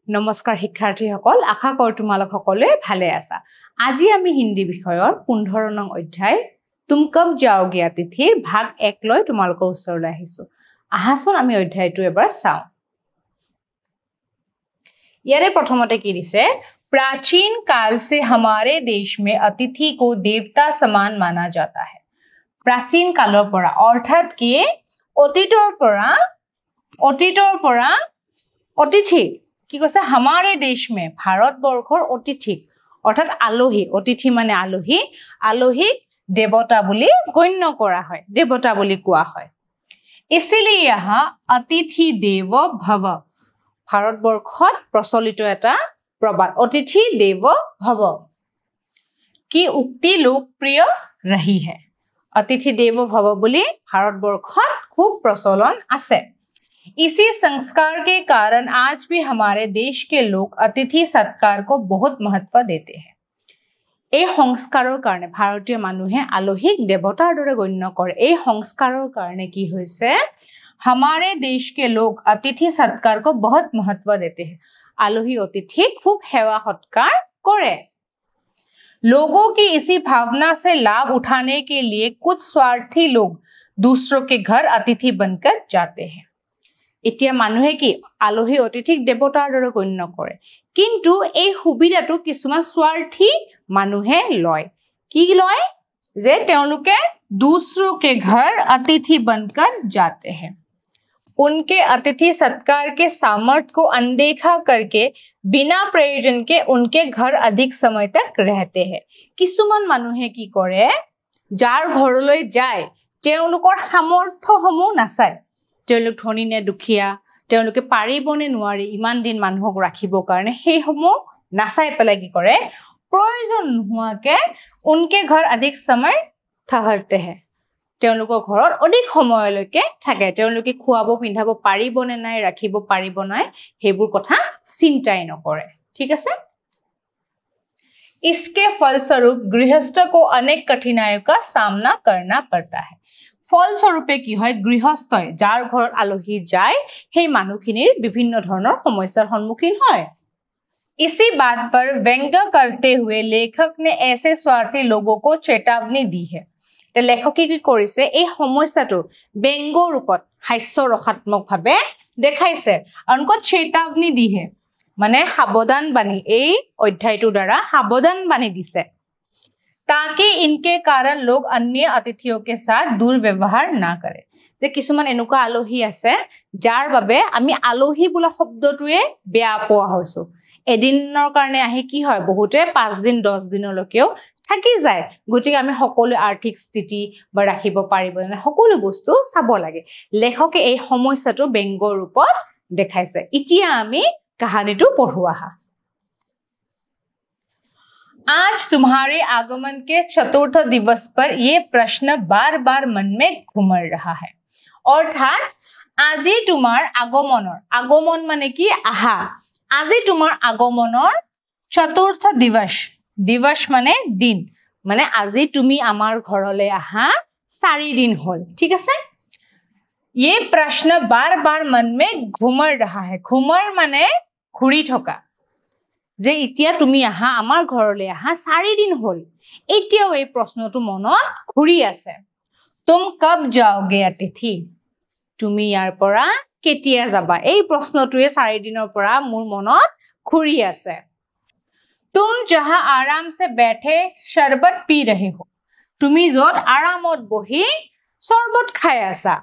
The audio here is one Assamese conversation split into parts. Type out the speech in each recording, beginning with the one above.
নমস্কাৰ শিক্ষাৰ্থীসকল আশা কৰো তোমালোক সকলোৱে ভালে আছা আজি আমি হিন্দী বিষয়ৰ 15 নং অধ্যায় তুম কব যাওগে অতিথিৰ ভাগ 1 লৈ তোমালোকৰ ওচৰলৈ আহিছো আহাচোন আমি অধ্যায়টো এবাৰ চাও ইয়াৰে প্ৰথমতে কি দিছে प्राचीन काल से हमारे देश में अतिथि को देवता समान माना जाता है प्राचीन काলৰ পৰা অৰ্থাৎ কি অতীতৰ পৰা অতিথি কি কৈছে हमारे देश में ভাৰতবৰ্ষৰ অতিথি অৰ্থাৎ আলহী অতিথি মানে আলহী দেৱতা বুলি গণ্য কৰা হয় দেৱতা বুলি কোৱা হয় इसलिए यहाँ अतिथि देव भव ভাৰতবৰ্ষত প্ৰচলিত এটা प्रबाद अतिथि देव भव की उक्ति लोकप्रिय रही है अतिथि देव भव बोली भारतवर्षत खूब प्रचलन আছে इसी संस्कार के कारण आज भी हमारे देश के लोग अतिथि सत्कार को बहुत महत्व देते हैं এই সংস্কাৰৰ কাৰণে ভাৰতীয় মানুহে আলহীক দেৱতাৰ দৰে গণ্য কৰে এই সংস্কাৰৰ কাৰণে কি হৈছে हमारे देश के लोग अतिथि सत्कार को बहुत महत्व देते हैं आलोही अतिथि खूब सेवा सत्कार करे लोगों की इसी भावना से लाभ उठाने के लिए कुछ स्वार्थी लोग दूसरों के घर अतिथि बनकर जाते हैं इतिया मानुहे की आलोही अतिथिक देवतार दरे गण्य करे किंतु এই সুবিধাটো কিছুমান स्वार्थी मानुहे लय কি লয় যে তেওঁলোকে दूसरों के घर अतिथि बनकर जाते हैं उनके अतिथि सत्कार के सामर्थ्य को अनदेखा करके बिना प्रयोजन के उनके घर अधिक समय तक रहते हैं কিছুমান মানুহে কি কৰে যাৰ ঘৰলৈ যায় তেওঁলোকৰ সামৰ্থ্যসমূহ নাচায় তেওঁলোক ধনী নে দুখীয়া তেওঁলোকে পাৰিবনে নোৱাৰি ইমান দিন মানুহক ৰাখিব কাৰণে সেইসমূহ নাচাই পেলাই কি কৰে প্ৰয়োজন নোহোৱাকে उनके घर अधिक समय ठहरते हैं তেওঁলোকৰ ঘৰত অধিক সময়লৈকে থাকে তেওঁলোকে খুৱাব পিন্ধাব পাৰিবনে নাই ৰাখিব পাৰিব নাই হেবোৰ কথা চিন্তাই নকৰে ঠিক আছে इसके फलस्वरूप गृहस्थ को अनेक कठिनाइयों का सामना करना पड़ता है फलस्वरूपे কি হয় গৃহস্থই যাৰ ঘৰত আলহী যায় সেই মানুহখিনিৰ বিভিন্ন ধৰণৰ সমস্যাৰ সন্মুখীন হয় इसी बात पर व्यंग्य करते हुए लेखक ने ऐसे स्वार्थी लोगों को चेतावनी दी है लेखके কি কৰিছে এই সমস্যাটো ব্যঙ্গ ৰূপত হাস্যৰসাত্মক ভাবে দেখাইছে অনক চেতাৱনী দিহে মানে সাবধান বাণী এই অধ্যায়টো দ্বাৰা সাবধান বাণী দিছে ताकि इनके कारण लोग अन्य अतिथियों के साथ दुर्व्यवहार ना करे যে কিছুমান এনেকুৱা আলহী আছে যাৰ বাবে আমি আলহী বোলা শব্দটোৱে বেয়া পোৱা হৈছো এদিনৰ কাৰণে আহি কি হয় বহুতে 5 দিন 10 দিনলৈকেও থাকি যায় গতিকে আমি সকলো আৰ্থিক স্থিতি বা ৰাখিব পাৰিব না সকলো বস্তু চাব লাগে লেখকে এই সমস্যাটো ব্যঙ্গ ৰূপত দেখাইছে ইতিয়া আমি কাহিনীটো পঢ়ুৱা आज तुम्हारे आगमन के चतुर्थ दिवस पर ये प्रश्न बार-बार मन में घुमर रहा है अर्थात আজি তোমাৰ আগমন মানে কি আহা আজি তোমাৰ আগমনৰ চতুৰ্থ दिवस মানে दिन মানে আজি তুমি আমাৰ ঘৰলৈ আহা 4 দিন হল ঠিক আছে ये प्रश्न बार-बार मन में घुमर रहा है घुमर মানে ঘুৰি থকা যে ইতিয়া তুমি আহা আমাৰ ঘৰলৈ আহা 4 দিন হল এতিয়াও এই প্ৰশ্নটো মনত ঘুৰি আছে तुम कब जाओगे अतिथि তুমি ইয়াৰ পৰা কেতিয়া যাবা এই প্ৰশ্নটোৱে 4 দিনৰ পৰা মোৰ মনত ঘুৰি আছে तुम जहां आराम से बैठे शरबत पी रहे हो তুমি যত আৰামত বহি শৰবত খাই আছা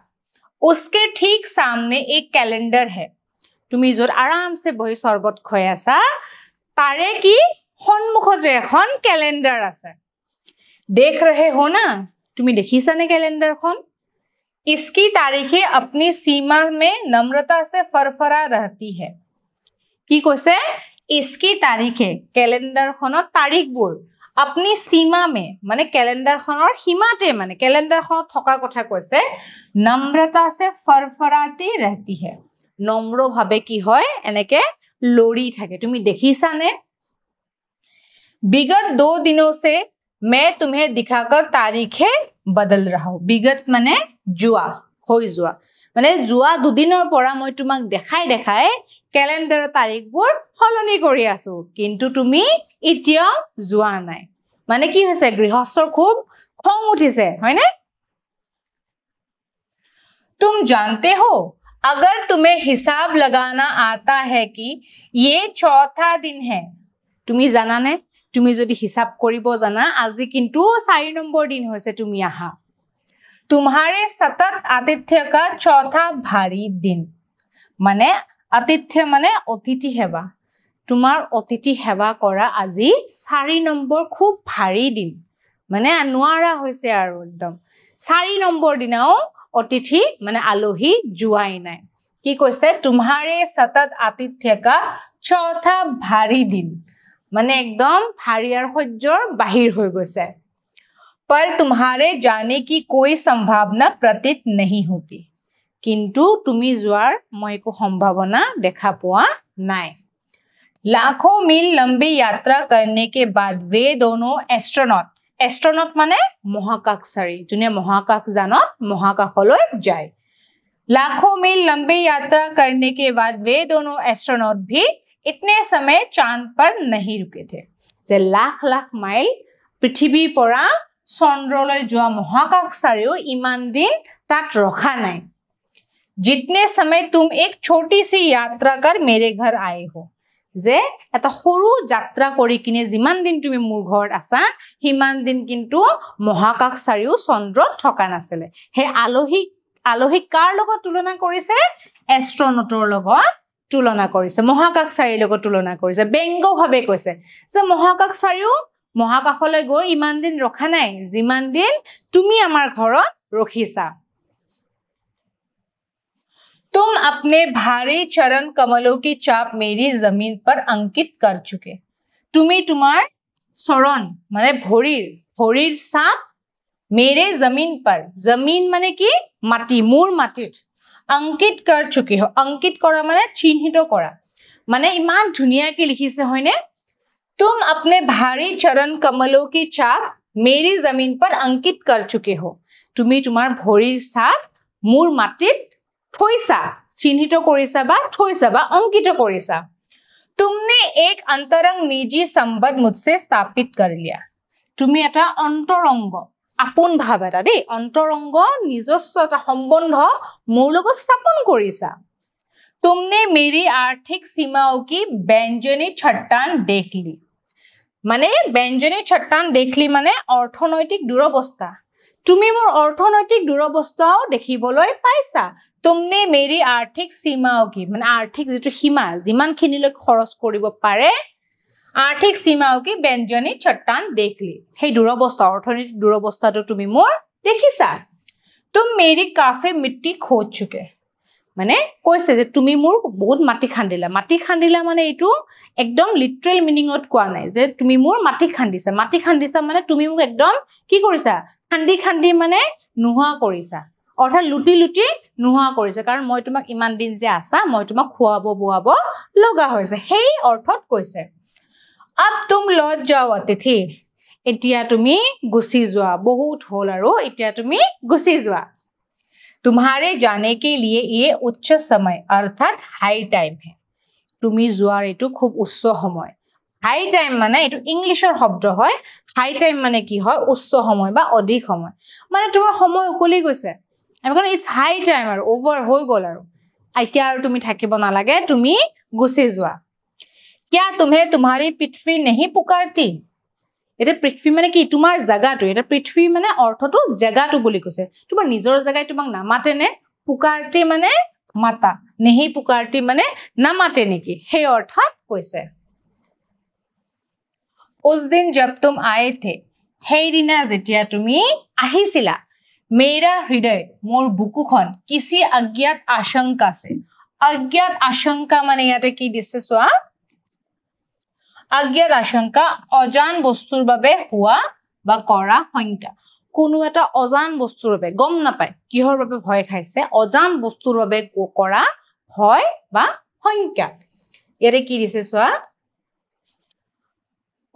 उसके ठीक सामने एक कैलेंडर है তুমি যত আৰাম से বহি শৰবত খাই আছা तारे की সন্মুখতে এখন ক্যালেন্ডার আছে देख रहे हो ना তুমি দেখিছানে ক্যালেন্ডারখন इसकी तारीखें अपनी सीमा में नम्रता से फरफरा रहती है की কৈছে इसकी तारीखें ক্যালেন্ডাৰখনৰ তাৰিখবোৰ अपनी सीमा में माने ক্যালেন্ডাৰখনৰ সীমাতে মানে ক্যালেন্ডাৰখনত থকা কথা কৈছে नम्रता से फरफराती रहती है নম্ৰ ভাবে কি হয় এনেকে लोड़ी থাকে তুমি দেখিছানে विगत 2 दिनों से मैं तुम्हें दिखाकर तारीखें बदल रहा हूं विगत माने जुआ होई जुआ মানে যোৱা দুদিনৰ পৰা মই তোমাক দেখাই দেখাই ক্যালেন্ডাৰৰ তাৰিখবোৰ হলনি কৰি আছো কিন্তু তুমি এতিয়াও যোৱা নাই মানে কি হৈছে গৃহস্থৰ খুব খং উঠিছে হয়নে तुम जानते हो अगर तुम्हें हिसाब लगाना आता है कि ये चौथा दिन है তুমি জানা নে তুমি যদি হিসাব কৰিব জানা আজি কিন্তু 4 নম্বৰ দিন হৈছে তুমি আহা तुम्हारे सतत आतिथ्य का चौथा भारी दिन माने आतिथ्य माने अतिथि सेवा तुम्हार अतिथि सेवा करा আজি 4 নম্বৰ খুব ভাৰী দিন মানে নোৱাৰা হৈছে আৰু একদম 4 নম্বৰ দিনাও अतिथि माने आलोही जुआई নাই কি কৈছে तुम्हारे सतत आतिथ्य का चौथा भारी दिन माने एकदम भारी और सह्यर बाहिर হৈ গৈছে पर तुम्हारे जाने की कोई संभावना प्रतीत नहीं होती किंतु तुमी जोर মই को संभावना देखा পোৱা নাই लाखों मील लंबी यात्रा करने के बाद वे दोनों एस्ट्रोनॉट माने महाकाशचारी जुने महाकाशयानत महाकाशলৈ যায় लाखों मील लंबी यात्रा करने के बाद वे दोनों एस्ट्रोनॉट भी इतने समय चांद पर नहीं रुके थे जे लाख लाख माइल पृथ्वी পৰা चंद्रলৈ যোৱা महाकाशचारीও ইমান দিন তাত ৰখা নাই जितने समय तुम एक छोटी सी यात्रा कर मेरे घर आए हो যে এটা সৰু যাত্ৰা কৰি কিনে যিমান দিন তুমি মোৰ ঘৰত আছা হিমান দিন কিন্তু মহাকাশচাৰীও চন্দ্ৰত থকা নাছিলে হে আলোহি কাৰ লগত তুলনা কৰিছে এস্ট্ৰোনটৰ লগত তুলনা কৰিছে মহাকাশচাৰীৰ লগত তুলনা কৰিছে ব্যঙ্গভাৱে কৈছে যে মহাকাশচাৰীও মহাকাশলৈ গৈ ইমান দিন ৰখা নাই যিমান দিন তুমি আমাৰ ঘৰত ৰখিছা तुम अपने भारी चरण कमलों की चाप मेरी जमीन पर अंकित कर चुके तुमी तुम्हार चरण माने भरीर छाप मेरे जमीन पर जमीन माने की माटी मूर माटित अंकित कर चुके हो अंकित करा माने चिन्हित करा माने इमान धुनिया के लिखिसे होइने तुम अपने भारी चरण कमलों की चाप मेरी जमीन पर अंकित कर चुके हो तुमी तुम्हार भरीर छाप मूर माटित थोइसा चिन्हित কৰিছা বা থৈছা বা অঙ্কিত কৰিছা तुमने एक अंतरंग निजी संबंध मुझसे स्थापित कर लिया তুমি এটা অন্তৰঙ্গ আপোন ভাৱ এটা দেই অন্তৰঙ্গ নিজস্ব এটা সম্বন্ধ মোৰ লগত স্থাপন কৰিছা तुमने मेरी आर्थिक सीमाओं की व्यंजनी छट्टान देख ली माने व्यंजनी छट्टान देख ली माने অৰ্থনৈতিক দুৰৱস্থা তুমি মোৰ অৰ্থনৈতিক দুৰৱস্থাও দেখিবলৈ পাইছা तुमने मेरी आर्थिक सीमाओं की माने आर्थिक जो सीमा जिमानखिनिলৈ खरच কৰিব পাৰে आर्थिक सीमाओं की व्यंजनी छट्टान देख ली हे दुरवस्था अर्थनैतिक दुरवस्थाটো তুমি মোৰ দেখিছা तुम मेरी काफी मिट्टी खोद चुके माने কৈছে যে তুমি মোৰ বহুত মাটি খান্দিলা মানে এটো একদম লিটাৰেল মিনিংত কোৱা নাই যে তুমি মোৰ মাটি খান্দিছা মানে তুমি মোক একদম কি কৰিছা খান্দি মানে নোহোৱা কৰিছা অৰ্থাৎ লুটি নোহোৱা কৰিছে কাৰণ মই তোমাক ইমান দিন যে আছা মই তোমাক খুৱাব বুৱাব লগা হৈছে হেই অৰ্থত কৈছে अब तुम लौट जाओ अतिथि এতিয়া তুমি গুছি যোৱা বহুত হল আৰু এতিয়া তুমি গুছি যোৱা तुम्हारे जाने के लिए ये उच्च समय अर्थात हाई टाइम है তুমি যোৱাৰ এটো খুব উচ্চ সময় হাই টাইম মানে এটো ইংলিশৰ শব্দ হয় হাই টাইম মানে কি হয় উচ্চ সময় বা অধিক সময় মানে তোমাৰ সময় উকলি গৈছে আমি কোন ইটস হাই টাইম আৰু ওভাৰ হৈ গল আৰু আইতিয়া আৰু তুমি থাকিব না লাগে তুমি গুছি যোৱা क्या तुम्हें तुम्हारी पृथ्वी नहीं पुकारती এটা পৃথিৱী মানে কি তোমাৰ জাগাটো এটা পৃথিৱী মানে অৰ্থটো জাগাটো বুলি কৈছে তোমাৰ নিজৰ জাগাই তোমাক নামাতে নে পুকাৰতি মানে মাতা নেহি পুকাৰতি মানে নামাতে নেকি হে অৰ্থত কৈছে उस दिन जब तुम आए थे সেই দিনা যেতিয়া তুমি আহিছিলা मेरा हृदय मोर बुकुখন किसी अज्ञात आशंका से अज्ञात आशंका माने याते की दिसे सोआ अज्ञात आशंका अजान बस्तुर বাবে हुआ বা কৰা সংখ্যা কোনো এটা অজান বস্তুৰ বাবে গম নাপায় কিহৰ বাবে ভয় খাইছে অজান বস্তুৰ বাবে কৰা ভয় বা সংখ্যা ইয়াৰে কি দিছে সোৱা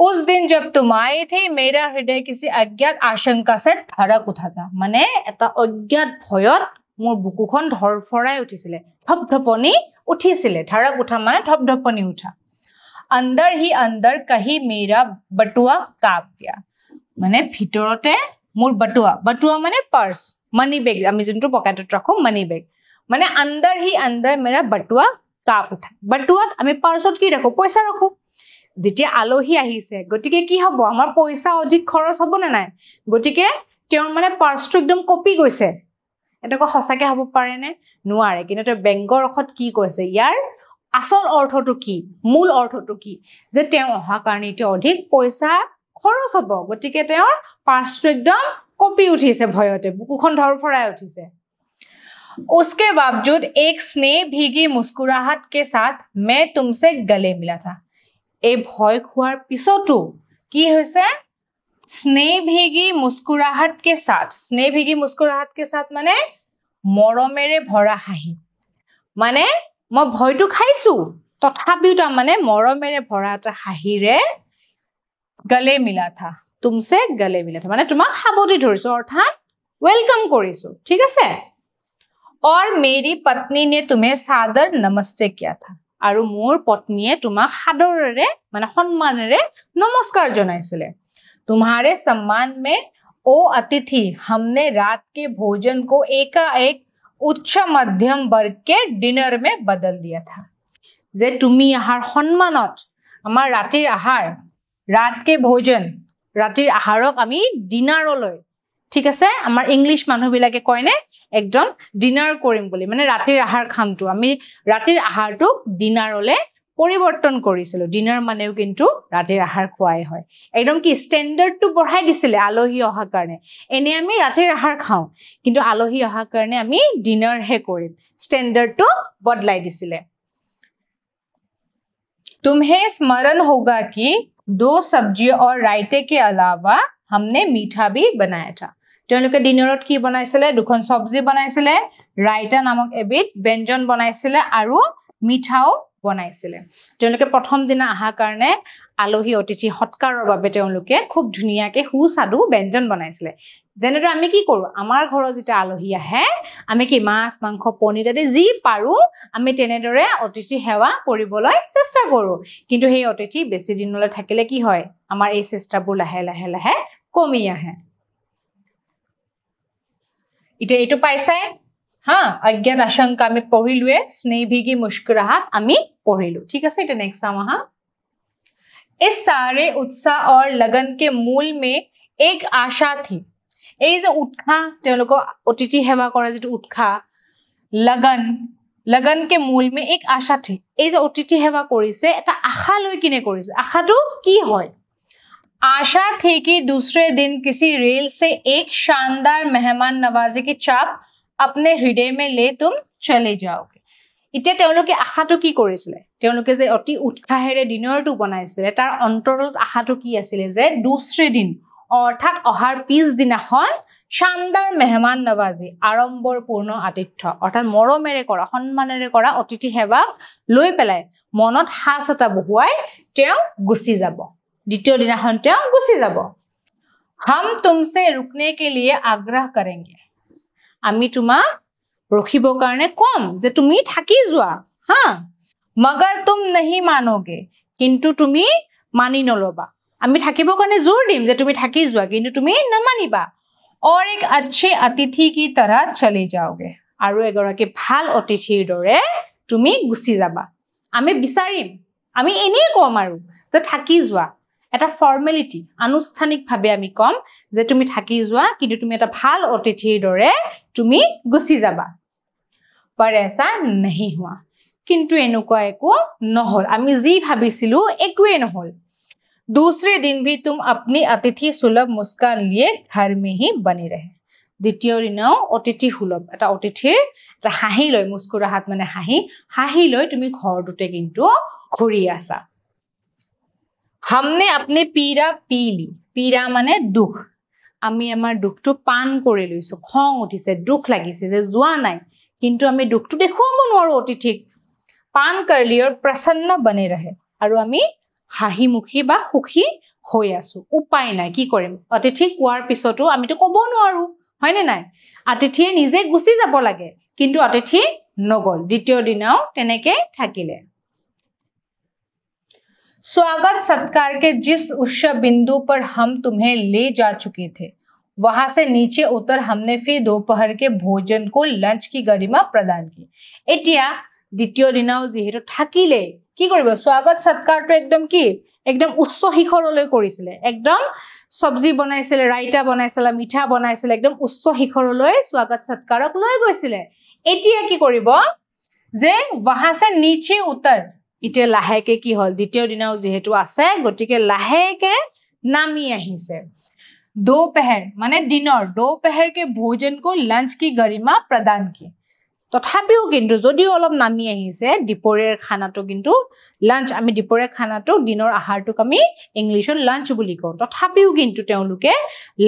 उस दिन जब तुम आए थे मेरा हृदय किसी अज्ञात आशंका से धड़क उठा था माने এটা অজ্ঞাত ভয়ত মোৰ বুকুখন ধৰফৰাই উঠিছিলে ধপধপনি উঠিছিলে ধৰক উঠা মানে ধপধপনি উঠা अंदर ही अंदर कहीं मेरा बटुआ काप गया माने ভিতৰতে মোৰ बटुआ माने पर्स मनी बैग আমি যোনটো পকেটত ৰাখো मनी बैग माने अंदर ही अंदर मेरा बटुआ काप उठा बटुआत আমি পাৰ্চত কি ৰাখো পইচা ৰাখো যেতিয়া আলহী আহিছে গটিকে কি হ'ব আমাৰ পইচা অধিক খৰচ হ'ব না নাই গটিকে তেওঁৰ মানে পাৰ্চটো একদম কপি গৈছে এটাকো সঁচাকে হ'ব পাৰে নে নোৱাৰে কিন্তু বেংকৰ অখত কি কৈছে ইয়াৰ আসল অৰ্থটো কি মূল অৰ্থটো কি যে তেওঁ অহা কাৰণে তে অধিক পইচা খৰচ হ'ব গটিকে তেওঁৰ পাৰ্চটো একদম কপি উঠিছে ভয়তে বুকুখন ধৰফৰাই উঠিছে उसके बावजूद एक स्नेह भीगी मुस्कुराहट के साथ मैं तुमसे गले मिला था ए भय खुआर पिछतो की होइसे स्नेह भीगी मुस्कुराहट के साथ माने मरमेरे भरा हाहि माने মই ভয়টো খাইছো তথাপিও তা মানে মৰমেৰে ভৰা এটা হাঁহিৰে গলে মিলা থা तुमसे गले मिला था माने তোমাক হাবতি ধৰিছো অৰ্থাৎ ওয়েলকাম কৰিছো ঠিক আছে और मेरी पत्नी ने तुम्हें सादर नमस्ते किया था আৰু মোৰ পত্নীয়ে তোমাক সাদৰেৰে মানে সন্মানেৰে নমস্কাৰ জনাইছিলে तुम्हारे सम्मान में ओ अतिथि हमने रात के भोजन को एकाएक उच्च मध्यम वर्ग के डिनर में बदल दिया था जे तुमी आहार सम्मानत আমাৰ ৰাতিৰ আহাৰ रात के भोजन ৰাতিৰ আহাৰক আমি ডিনাৰলৈ ঠিক আছে আমাৰ ইংলিশ মানুহ বিলাকে কয়নে একদম ডিনাৰ কৰিম বুলি মানে ৰাতিৰ আহাৰ খামটো আমি ৰাতিৰ আহাৰটো ডিনাৰলৈ পৰিৱৰ্তন কৰিছিল ডিনাৰ মানেও কিন্তু ৰাতিৰ আহাৰ খোৱাই হয় একদম কি ষ্টেণ্ডাৰ্ডটো বঢ়াই দিছিল আলহী অহা কাৰণে এনে আমি ৰাতিৰ আহাৰ খাও কিন্তু আলহী অহা কাৰণে আমি ডিনাৰ হে কৰিম ষ্টেণ্ডাৰ্ডটো বদলাই দিছিল तुम्हें स्मरण होगा कि 2 सब्जी और रायते के अलावा हमने मीठा भी बनाया था তেওঁলোকে ডিনাৰত কি বনাইছিলে দুখন সবজি বনাইছিলে ৰাইতা নামক এবিধ ব্যঞ্জন বনাইছিলে আৰু মিঠাও বনাইছিলে তেওঁলোকে প্ৰথম দিনা আহা কাৰণে আলহী অতিথি সৎকাৰৰ বাবে তেওঁলোকে খুব ধুনিয়াকে সুস্বাদু ব্যঞ্জন বনাইছিলে যেনেদৰে আমি কি কৰো আমাৰ ঘৰত যেটা আলহী আহে আমি কি মাছ মাংস পনীৰ আদি যি পাৰো আমি তেনেদৰে অতিথি সেৱা কৰিবলৈ চেষ্টা কৰো কিন্তু সেই অতিথি বেছি দিনলৈ থাকিলে কি হয় আমাৰ এই চেষ্টাবোৰ লাহে লাহে লাহে কমি আহে इटे एटो पाइसाय हां अज्ञात आशंका में पढिलुए स्नेहभीगी मुस्कुराहट आमी पढिलु ठीक আছে এটা नेक्स्ट सामा हां इस सारे उत्साह और लगन के मूल में एक आशा थी এই যে উৎসাহ তেওঁলোক অতিথি সেৱা কৰা যেটো উৎসাহ लगन के मूल में एक आशा थी এই যে অতিথি সেৱা কৰিছে এটা আশা লৈ কিনে কৰিছে আশাটো কি হয় आशा थी कि दूसरे दिन किसी रेल से एक शानदार मेहमान नवाजी की चाप अपने हृदय में ले तुम चले जाओगे इते তেওঁলোকে আশাটো কি কৰিছিল তেওঁলোকে যে অতি উৎসাহেৰে ডিনাৰটো বনাইছিল তাৰ অন্তৰত আশাটো কি আছিল যে দুসৰে দিন অৰ্থাৎ অহাৰ পিছ দিনাখন শানদাৰ মেহমান নৱাজি আড়ম্বৰপূৰ্ণ আতিথ্য অৰ্থাৎ মৰমেৰে কৰা সন্মানেৰে কৰা অতিথি সেৱা লৈ পেলাই মনত হাস এটা বহুৱাই তেওঁ গুছি যাব দ্বিতীয় দিনাখন তেওঁ গুছি যাব हम तुमसे रुकने के लिए आग्रह करेंगे আমি তোমাক ৰখিব কাৰণে কম যে তুমি থাকি যোৱা हां मगर तुम नहीं मानोगे কিন্তু তুমি মানি নলবা আমি থাকিব কাৰণে জোৰ দিম যে তুমি থাকি যোৱা কিন্তু তুমি নামানিবা और एक अच्छे अतिथि की तरह चले जाओगे আৰু এগৰাকী ভাল অতিথিৰ দৰে তুমি গুছি যাবা আমি বিচাৰিম আমি এনে কম আৰু যে থাকি যোৱা এটা ফৰ্মালিটি আনুষ্ঠানিক ভাবে আমি কম যে তুমি থাকি যোৱা কিন্তু তুমি এটা ভাল অতিথিৰ দৰে তুমি গুছি যাবা पर ऐसा नहीं हुआ किंतु एनुका एको নহল আমি যি ভাবিছিলু একোৱে নহল दूसरे दिन भी तुम अपनी अतिथि सुलभ मुस्कान लिए घर में ही बने रहे द्वितीय दिनाও অতিথি সুলভ এটা অতিথিৰ এটা হাঁহি লৈ মুস্কুৰাহাত মানে হাঁহি লৈ তুমি ঘৰটোতে কিন্তু ঘুৰি আসা हमने अपने पीरा पी ली पीरा माने दुख আমি আমাৰ দুখটো পান কৰি লৈছো খং উঠিছে দুখ লাগিছে যে জুৱা নাই কিন্তু আমি দুখটো দেখুৱাব নোৱাৰো অতিথিক পান कर लिए और प्रसन्न बने रहे আৰু আমি হাঁহিমুখী বা সুখী হৈ আছো উপায় নাই কি কৰিম অতিথি কোৱাৰ পিছতো আমিটো ক'ব নোৱাৰো হয়নে নাই अतिथिये निजे गुसी যাব লাগে কিন্তু अतिथि नगल द्वितीय दिनाও तेनेके থাকিলে स्वागत सत्कार के जिस उच्च बिंदु पर हम तुम्हें ले जा चुके थे वहां से नीचे उतर हमने फिर दोपहर के भोजन को लंच की गरिमा प्रदान की एटिया द्वितीय दिनाও जेहेतु থাকিলে কি কৰিব स्वागत सत्कारটো एकदम কি एकदम उच्च শিখৰলৈ কৰিছিলে एकदम सब्जी बनाইছিলে ৰাইতা बनाইছিলে মিঠা बनाইছিলে एकदम उच्च শিখৰলৈ स्वागत सत्कारক লৈ গৈছিলে एटिया কি কৰিব যে वहां से नीचे उतर इते लाहेके की हल द्वितीय दिनाও जेहेतु আছে গটিকে লাহেকে नामी আহিছে दोपहर माने दिनर दोपहर के भोजन को लंच की गरिमा प्रदान की तथापिও কিন্তু যদি অলপ নামি আহিছে দিপৰেৰ খানাটো কিন্তু লাঞ্চ আমি দিপৰেৰ খানাটো দিনৰ আহাৰটোক আমি ইংলিছত লাঞ্চ বুলি কওঁ তথাপিও কিন্তু তেওঁলোকে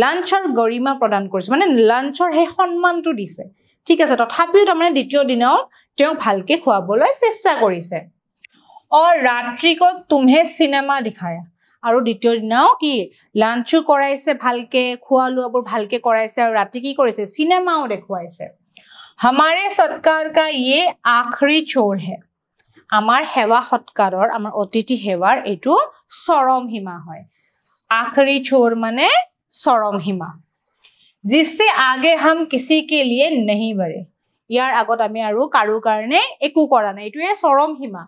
লাঞ্চৰ গৰিমা প্ৰদান কৰিছে মানে লাঞ্চৰ হে সন্মানটো দিছে ঠিক আছে তথাপিও তাৰমানে দ্বিতীয় দিনাও তেওঁ ভালকে খোৱাবলৈ চেষ্টা কৰিছে और रात्रि को तुम्हें सिनेमा दिखाया আৰু দ্বিতীয় দিনাও কি লাঞ্চও কৰাইছে ভালকে খোৱালুৱাবোৰ ভালকে কৰাইছে আৰু ৰাতি কি কৰিছে সিনেমাও দেখুৱাইছে हमारे सत्कार का ये आखिरी छोर है आमार हेवा सत्कारर आमार अतिथि हेवार एटु चरम सीमा है आखिरी छोर माने चरम सीमा जिससे आगे हम किसी के लिए नहीं बढ़े यार आगत आमी आरु कारू कारणे एकु करा नै एटुए चरम सीमा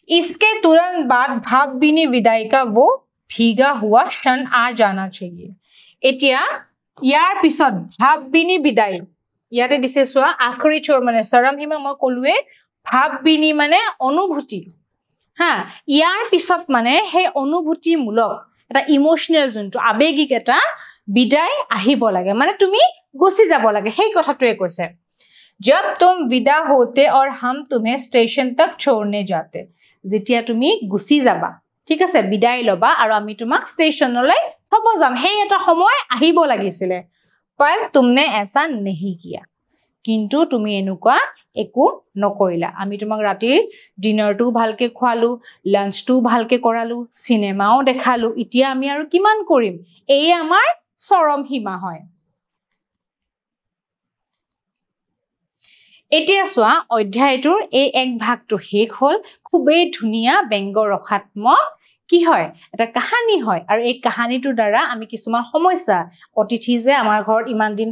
इसके तुरंत बाद भावभीनी विदाई का वो भीगा हुआ क्षण आ जाना चाहिए एटिया यार पिছত भावभीनी विदाई याते दिसे सोआ आखरी छोर माने चरम सीमा म कलुए भावभीनी माने अनुभूति हा यार पिছত माने हे अनुभूति मूलक এটা ইমোশনাল জন্তু আবেগিক এটা বিদায় আহিব লাগে মানে তুমি গুছি যাব লাগে সেই কথাটোৱে কৈছে जब तुम विदा होते और हम तुम्हें स्टेशन तक छोड़ने जाते যেতিয়া তুমি গুছি যাবা ঠিক আছে বিদায় লবা আৰু আমি তোমাক স্টেশনলৈ থব যাম হে এটা সময় আহিব লাগিছিলে पर तुमने ऐसा नहीं किया किंतु तुमी एनुका एकु नकरिला आमी तुमक रातिर डिनरटू भालके खुआलु लंचटू भालके करालु सिनेमाओ देखालु इतिया आमी आरु किमान करिम एई आमार चरम सीमा হয় एटिया सोआ अध्यायटुर ए एक भागटु हेक हल खुबे धुनिया व्यंग रखात्मक কি হয় এটা কাহিনী হয় আৰু এই কাহিনীটোৰ দ্বাৰা আমি কিছুমান সমস্যা অতিথি যে আমাৰ ঘৰত ইমান দিন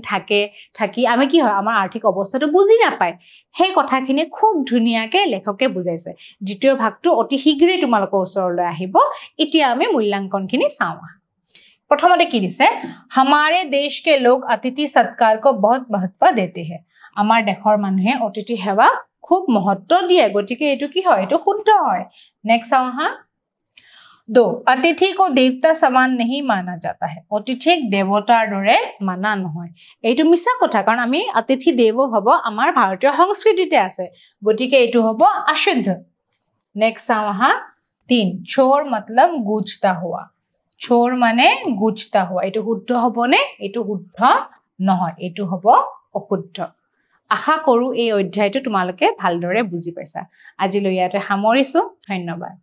থাকি আমি কি হয় আমাৰ আৰ্থিক অৱস্থাটো বুজি নাপায় সেই কথাখিনি খুব ধুনিয়াকে লেখকে বুজাইছে দ্বিতীয় ভাগটো অতি শীঘ্ৰে তোমালোকৰ ওচৰলৈ আহিব এতিয়া আমি মূল্যাঙ্কনখিনি চাওঁ প্ৰথমতে কি দিছে हमारे देश के लोग अतिथि सत्कार को बहुत महत्व देते हैं আমাৰ দেশৰ মানুহে অতিথি সেৱা খুব महत्व দিয়ে গটিকে এটো কি হয় এটো শুদ্ধ হয় নেক্সট চাওঁ হা दो अतिथि को देवता समान नहीं माना जाता है अतिथिक देवतार दरे माना নহয় এইটো মিছা কথা কাৰণ আমি अतिथि देव হব আমাৰ ভাৰতীয় সংস্কৃতিতে আছে গটিকে এইটো হব अशुद्ध नेक्स्ट চাওঁ হা 3 छोर मतलब गुजता हुआ छोर माने गुजता हुआ এইটো শুদ্ধ হবনে এইটো শুদ্ধ নহয় এইটো হব অশুদ্ধ আশা কৰো এই অধ্যায়টো তোমালোকে ভালদৰে বুজি পাইছা আজিলৈ ইয়াতে সামৰিছো ধন্যবাদ